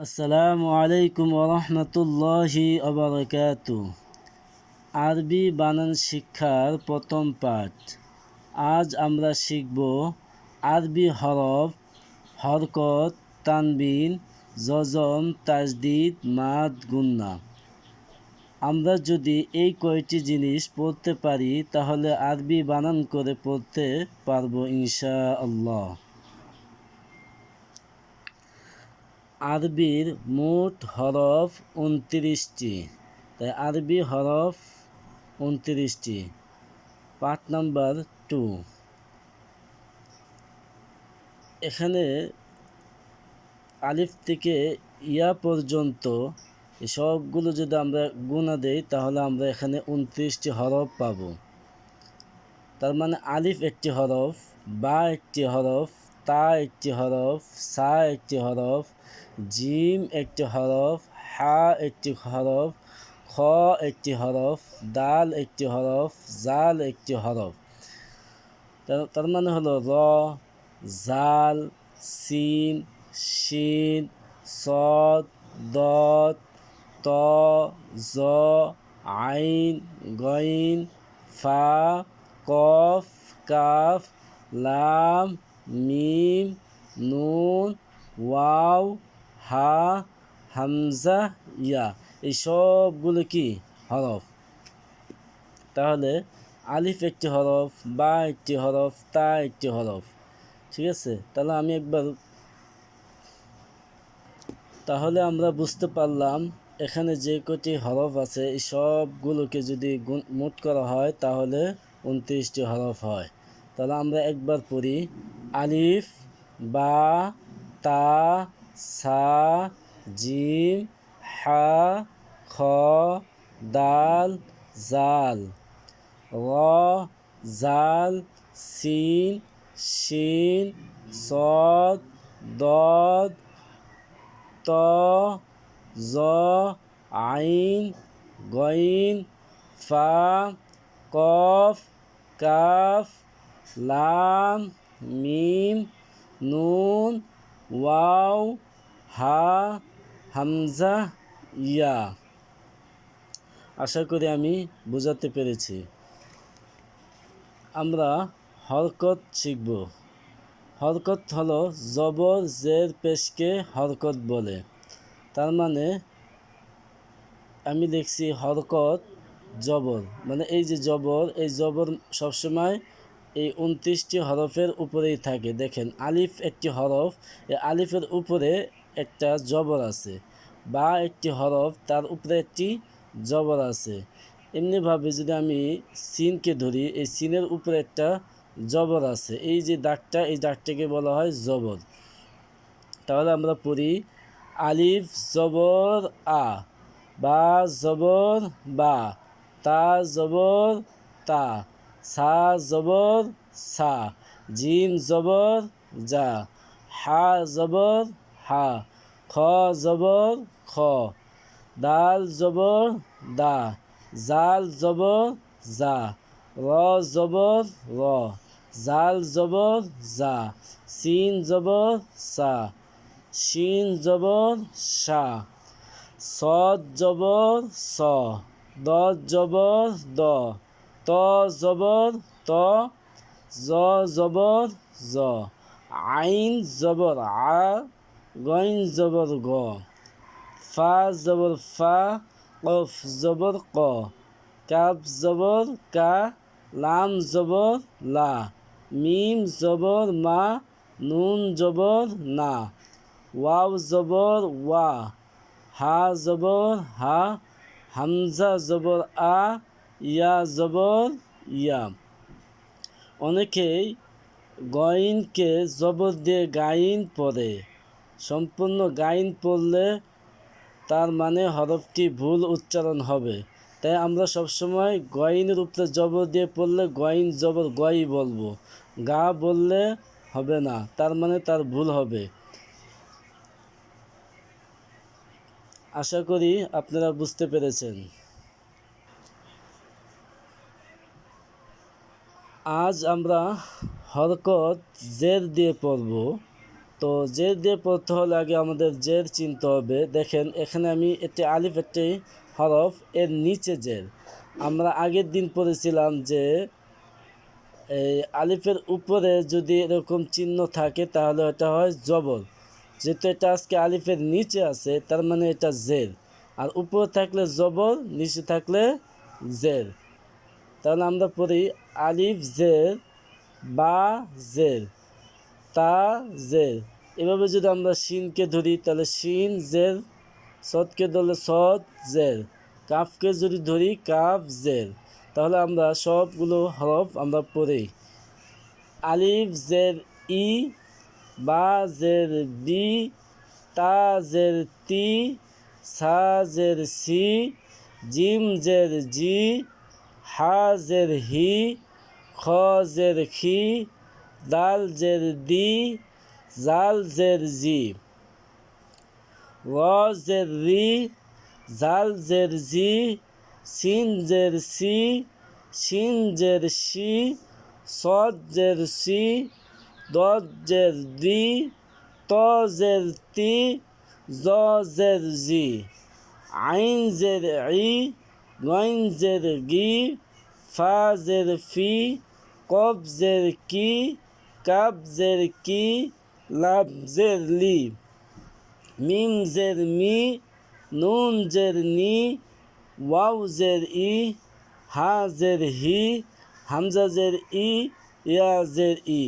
আসসালামু আলাইকুম ওরহমতুল্লাহি ওবারাকাতু। আরবি বানান শিক্ষার প্রথম পাঠ। আজ আমরা শিখব আরবি হরফ, হরকত, তানবিন, জজম, তাজদিদ, মাদ, গুন্না। আমরা যদি এই কয়টি জিনিস পড়তে পারি তাহলে আরবি বানান করে পড়তে পারবো ইনশাআল্লাহ। আরবির মোট হরফ 29টি। তাই আরবি হরফ 29টি। Part number 2। এখানে আলিফ থেকে ইয়া পর্যন্ত সবগুলো যদি আমরা গুণা দেই তাহলে আমরা এখানে 29টি হরফ পাব। তার মানে আলিফ একটি হরফ, বা একটি হরফ, তা একটি হরফ, সা একটি হরফ, জিম একটি হরফ, হা একটি হরফ, খ একটি হরফ, দাল একটি হরফ, জাল একটি হরফ। তার মানে হলো র, জাল, সিন, শিন, সদ, দত, ত, জ, আইন, গইন, ফা, কফ, কাফ, লাম, মিম, নুন, ওয়াও, হা, হামজা, ইয়া। এই সবগুলো কি হরফ। তাহলে আলিফ একটি হরফ, বা একটি হরফ, তা একটি হরফ। ঠিক আছে, তাহলে আমরা বুঝতে পারলাম এখানে যে কটি হরফ আছে এই সবগুলোকে যদি মোট করা হয় তাহলে 29টি হরফ হয়। তাহলে আমরা একবার পড়ি। আলিফ, বা, তা, সা, জিম, হা, খ, দাল, জাল, র, জাল, সিন, শিন, সদ, দদ, ত, জ, আইন, গইন, ফা, কফ, কাফ, লাম, মিম, নুন, ওয়াও, হা, হামজা, ইয়া। আশা করি আমি বোঝাতে পেরেছি। আমরা হরকত শিখব। হরকত হলো জবর জের পেশকে হরকত বলে। তার মানে আমি দেখছি হরকত জবর, মানে এই যে জবর, এই জবর সবসময় এই 29টি হরফের উপরেই থাকে। দেখেন আলিফ একটি হরফ, এই আলিফের উপরে একটা জবর আছে, বা একটি হরফ, তার উপরে একটি জবর আছে। এমনিভাবে যদি আমি সিনকে ধরি, এই সিনের উপরে একটা জবর আছে, এই যে দাগটা, এই দাগটাকে বলা হয় জবর। তাহলে আমরা পড়ি আলিফ জবর আ, বা জবর বা, তা জবর তা, সা জবর সা, জিম জবর যা, হা জবর হা, খ জবর খ, দাল জবর দা, জাল জবর জা, র জবর র, জাল জবর জা, সিন জবর সা, শিন জবর সা, সদ জবর স, দ জবর দ, ত জবর ত, জ জবর জ, আইন জবর আ, গইন জবর গ, ফা জবর ফা, কফ জবর ক, কাফ জবর কা, লাম জবর লা, মিম জবর মা, নুন জবর না, ওয়াও জবর ওয়া, হা জবর হা, হামজা জবর আ, ইয়া জবর ইয়া। অনেকেই গইনকে জবর দিয়ে গাইন পড়ে। সম্পূর্ণ গাইন পড়লে তার মানে হরফটি ভুল উচ্চারণ হবে। তাই আমরা সবসময় গইনের উপরে জবর দিয়ে পড়লে গইন জবর গই বলবো, গা বললে হবে না, তার মানে তার ভুল হবে। আশা করি আপনারা বুঝতে পেরেছেন। আজ আমরা হরকত জের দিয়ে পড়ব। তো জের দিয়ে পড়তে হলে আগে আমাদের জের চিনতে হবে। দেখেন এখানে আমি একটি আলিফ একটি হরফ, এর নিচে জের। আমরা আগের দিন পড়েছিলাম যে এই আলিফের উপরে যদি এরকম চিহ্ন থাকে তাহলে এটা হয় জবর। যেহেতু এটা আজকে আলিফের নিচে আছে তার মানে এটা জের। আর উপরে থাকলে জবর, নিচে থাকলে জের। তাহলে আমরা পড়ি আলিফ জের, বা জের, তা জের। এভাবে যদি আমরা শিনকে ধরি তাহলে শিন জের, সদকে ধরলে সদ জের, কাফকে যদি ধরি কাফ জের। তাহলে আমরা সবগুলো হরফ আমরা পড়ি। আলিফ জের ই, বা জের বি, তা জের তি, সা জের সি, জিম জের জি, হা জের হি, খ জের খি, দাল জের দি, জাল জের জি, র জের রি, জাল জের জি, সিন জের সি, শিন জের শি, সদ জের সি, দদ জের দি, ত জের তি, জ জের জি, আইন জের ই, গইন জের গি, ফা জের ফি, কফ জের কি, কাব জের কি, লাম জের লি, মিম জের মি, নুন জের নি, ওয়াও জের ই, হা জের হি, হামজা জের ই, ইয়া জের ই।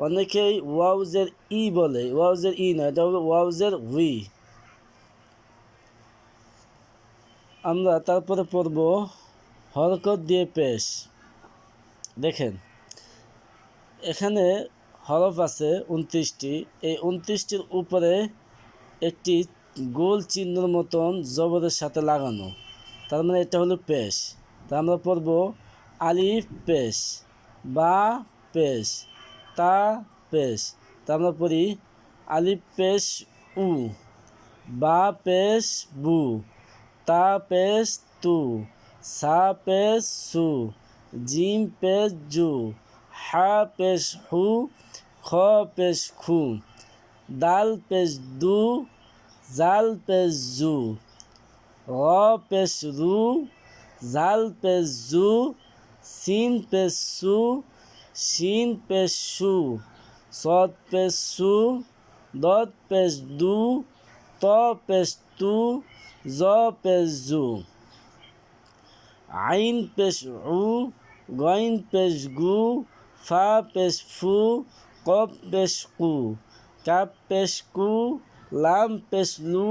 অনেকেই ওয়াও জের ই বলে, ওয়াও জের ই না, এটা হবে ওয়াও জের উই। আমরা তারপরে পড়ব হরকত দিয়ে পেশ। দেখেন এখানে হরফ আছে 29টি। এই 29টির উপরে একটি গোল চিহ্নের মতন জবরের সাথে লাগানো, তার মানে এটা হলো পেশ। তা আমরা পড়ব আলিফ পেশ, বা পেশ, তা পেশ। তা আমরা পড়ি আলিফ পেশ উ, বা পেশ বু, তা পেশ তু, সা পেশ সু, জিম পেশ জু, হা পেশ হু, খ পেশ খু, দাল পেশ দু, জাল পেশ জু, র পেশ রু, জাল পেশ জু, সিন পেশ সু, শিন পেশ সু, সদ পেশ সু, দদ পেশ দু, ত পেশ তু, জ পেশ জু, আইন পেশ উ, গইন পেশ গু, ফা পেশ ফু, কফ পেশ কু, কাপ পেশ কু, লাম পেশ লু,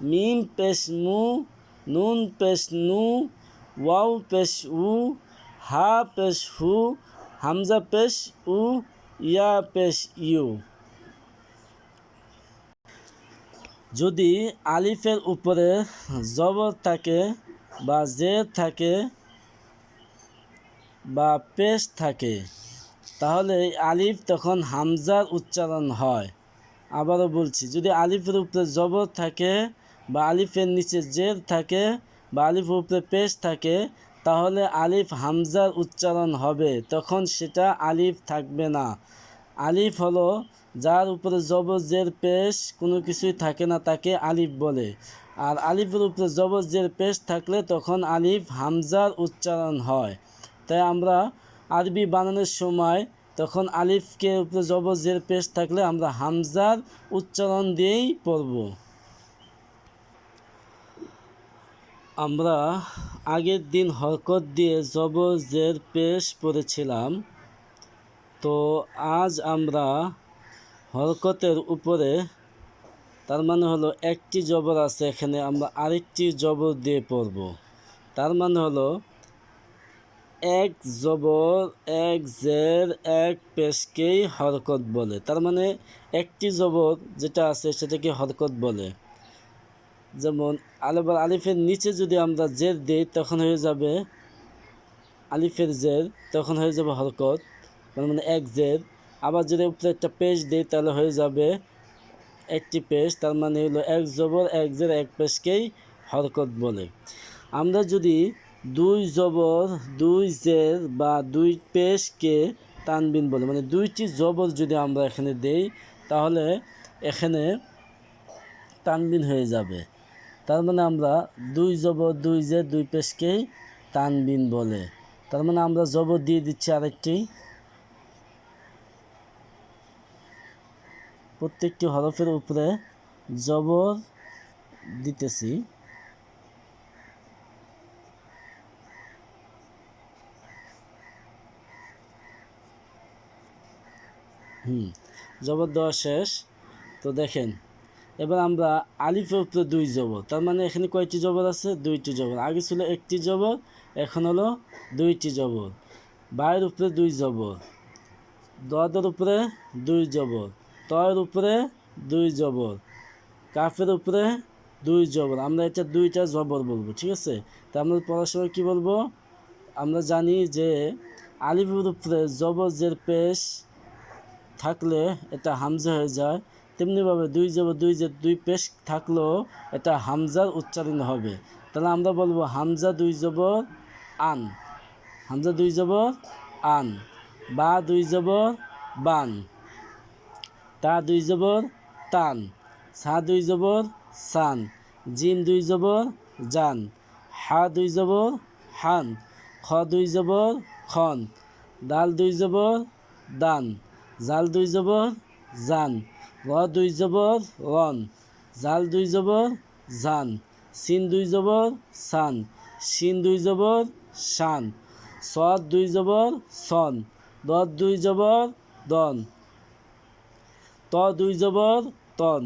মিম পেশ মু, নুন পেশ নু, ওয়াও পেশ উ, হা পেশ হু, হামজা পেশ উ, ইয়া পেশ ইউ। যদি আলিফের উপরে জবর থাকে বা জের থাকে বা পেশ থাকে তাহলে আলিফ তখন হামজার উচ্চারণ হয়। আবারও বলছি, যদি আলিফের উপরে জবর থাকে বা আলিফের নিচে জের থাকে বা আলিফের উপরে পেশ থাকে তাহলে আলিফ হামজার উচ্চারণ হবে, তখন সেটা আলিফ থাকবে না। আলিফ হলো যার উপরে জবর জের পেশ কোনো কিছুই থাকে না তাকে আলিফ বলে। আর আলিফের উপরে জবর জের পেশ থাকলে তখন আলিফ হামজার উচ্চারণ হয়। তাই আমরা আরবি বানানোর সময় তখন আলিফকে উপরে জবর জের পেশ থাকলে আমরা হামজার উচ্চারণ দিয়েই পড়ব। আমরা আগের দিন হরকত দিয়ে জবর জের পেশ পড়েছিলাম। তো আজ আমরা হরকতের উপরে, তার মানে হলো একটি জবর আছে এখানে, আমরা আরেকটি জবর দিয়ে পড়ব। তার মানে হলো এক জবর এক জের এক পেশকেই হরকত বলে। তার মানে একটি জবর যেটা আছে সেটাকে হরকত বলে। যেমন আলিফের নিচে যদি আমরা জের দিই তখন হয়ে যাবে আলিফের জের, তখন হয়ে যাবে হরকত, মানে এক জের। আবার যদি উপরে একটা পেশ দিই তাহলে হয়ে যাবে একটি পেশ, তার মানে হলো এক জবর এক জের এক পেশকেই হরকত বলে। আমরা যদি দুই জবর দুই জের বা দুই পেশকে তানবিন বলে, মানে দুইটি জবর যদি আমরা এখানে দেই তাহলে এখানে তানবিন হয়ে যাবে। তার মানে আমরা দুই জবর দুই জের দুই পেশকেই তানবিন বলে। তার মানে আমরা জবর দিয়ে দিচ্ছি আরেকটি, প্রত্যেকটি হরফের উপরে জবর দিতেছি। জবর দেওয়া শেষ। তো দেখেন এবার আমরা আলিফের উপরে দুই জবর, তার মানে এখানে কয়টি জবর আছে? দুইটি জবর। আগে ছিল একটি জবর, এখন হলো দুইটি জবর। বায়ের উপরে দুই জবর, দদের উপরে দুই জবর, তয়ের উপরে দুই জবর, কাফের উপরে দুই জবর। আমরা এটা দুইটা জবর বলবো, ঠিক আছে? তা আমরা পড়ার সময় কী বলবো? আমরা জানি যে আলিফের উপরে জবর জের পেশ থাকলে এটা হামজা হয়ে যায়, তেমনিভাবে দুই জবর দুই জের দুই পেশ থাকলেও এটা হামজার উচ্চারণ হবে। তাহলে আমরা বলবো হামজা দুই জবর আন, হামজা দুই জবর আন, বা দুই জবর বান, তা দুই জবর তান, সা দুই জবর সান, জিম দুই জবর জান, হা দুই জবর হান, খ দুই জবর খন, দাল দুই জবর দান, জাল দুই জবর জান, র দুই জবর রন, জাল দুই জবর জান, সিন দুই জবর সান, শিন দুই জবর শান, সদ দুই জবর সন, দদ দুই জবর দন, ত দুই জবর তন,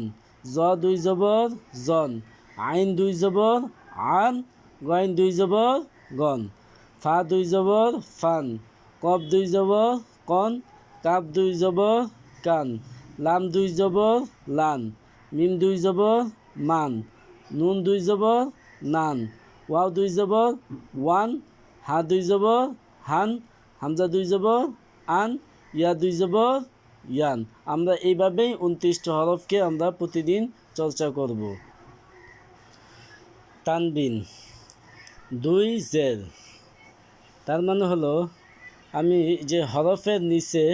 জ দুই জবর জন, আইন দুই জবর আন, গইন দুই জবর গন, ফা দুই জবর ফান, কফ দুই জবর কন, কাপ দুই জবর কান, লাম দুই জবর লান, মিম দুই জবর মান, নুন দুই জবর নান, ওয়াও দুই জবর ওয়ান, হা দুই জবর হান, হামজা দুই জবর আন, ইয়া দুই জবর ইয়ান। আমরা এইভাবেই 29টি হরফকে আমরা প্রতিদিন চর্চা করব। তানবিন দুই জের, তার মানে হলো আমি যে হরফের নিচে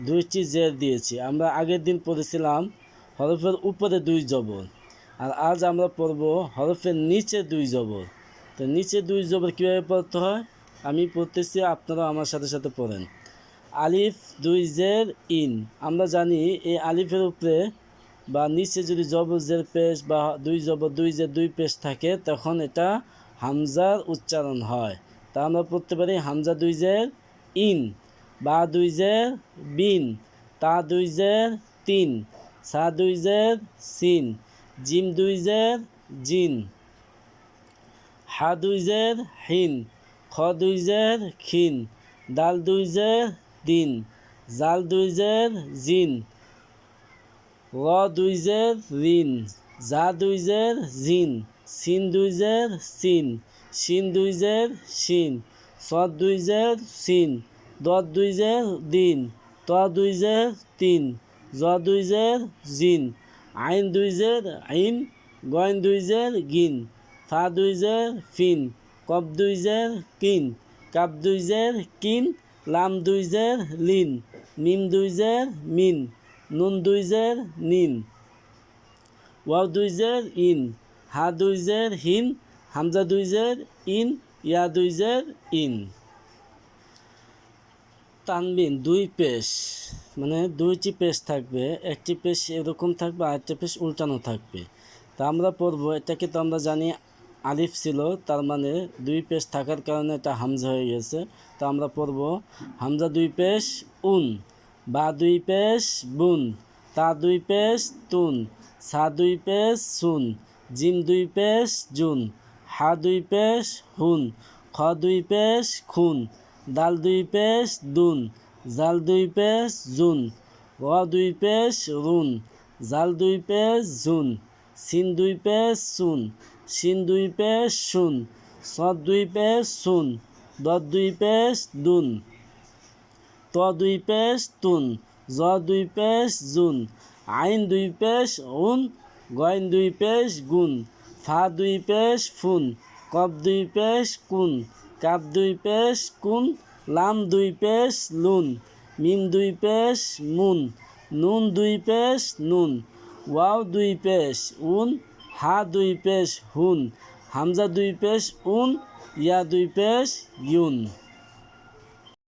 দুইটি জের দিয়েছি। আমরা আগের দিন পড়েছিলাম হরফের উপরে দুই জবর, আর আজ আমরা পড়ব হরফের নিচে দুই জবর। তো নিচে দুই জবর কীভাবে পড়তে হয় আমি পড়তেছি, আপনারা আমার সাথে সাথে পড়েন। আলিফ দুই জের ইন, আমরা জানি এই আলিফের উপরে বা নিচে যদি জবর জের পেশ বা দুই জবর দুই জের দুই পেশ থাকে তখন এটা হামজার উচ্চারণ হয়। তা আমরা পড়তে পারি হামজা দুই জের ইন, বা দুই জের বিন, তা দুই জের তিন, সা দুই জের সিন, জিম দুই জের জিন, হা দুই জের হিন, খ দুই জের খিন, দাল দুই জের দিন, জাল দুই জের জিন, র দুই জের রিন, জা দুই জের জিন, সিন দুই জের সিন, শিন দুই জের শিন, সদ দুই জের সিন, দদ দুই জের দিন, ত দুই জের তিন, জ দুই জের জিন, আইন দুই জের আইন, গইন দুই জের গিন, ফা দুই জের ফিন, কফ দুই জের কিন, কাপ দুই জের কিন, লাম দুই জের লিন, মিম দুই জের মিন, নুন দুই জের নিন, ওয়াও দুই জের ইন, হা দুই জের হিন, হামজা দুই জের ইন, ইয়া দুই জের ইন। তানবিন দুই পেশ, মানে দুইটি পেশ থাকবে, একটি পেশ এরকম থাকবে আরেকটি পেশ উল্টানো থাকবে। তা আমরা পড়ব, এটাকে তো আমরা জানি আলিফ ছিল, তার মানে দুই পেশ থাকার কারণে এটা হামজা হয়ে গেছে। তো আমরা পড়ব হামজা দুই পেশ উন, বা দুই পেশ বুন, তা দুই পেশ তুন, সা দুই পেশ সুন, জিম দুই পেশ জুন, হা দুই পেশ হুন, খ দুই পেশ খুন, দাল দুই পেশ দুন, জাল দুই পেশ জুন, র দুই পেশ রুন, জাল দুই পেশ জুন, সিন দুই পেশ সুন, শিন দুই পেশ শুন, সদ দুই পেশ সুন, দদ দুই পেশ দুন, ত দুই পেশ তুন, জ দুই পেশ জুন, আইন দুই পেশ উন, গইন দুই পেশ গুন, ফা দুই পেশ ফুন, কফ দুই পেশ কুন, কাপ দুই পেশ কুন, লাম দুই পেশ লুন, মিম দুই পেশ মুন, নুন দুই পেশ নুন, ওয়াও দুই পেশ উন, হা দুই পেশ হুন, হামজা দুই পেশ উন, ইয়া দুই পেশ ইউন।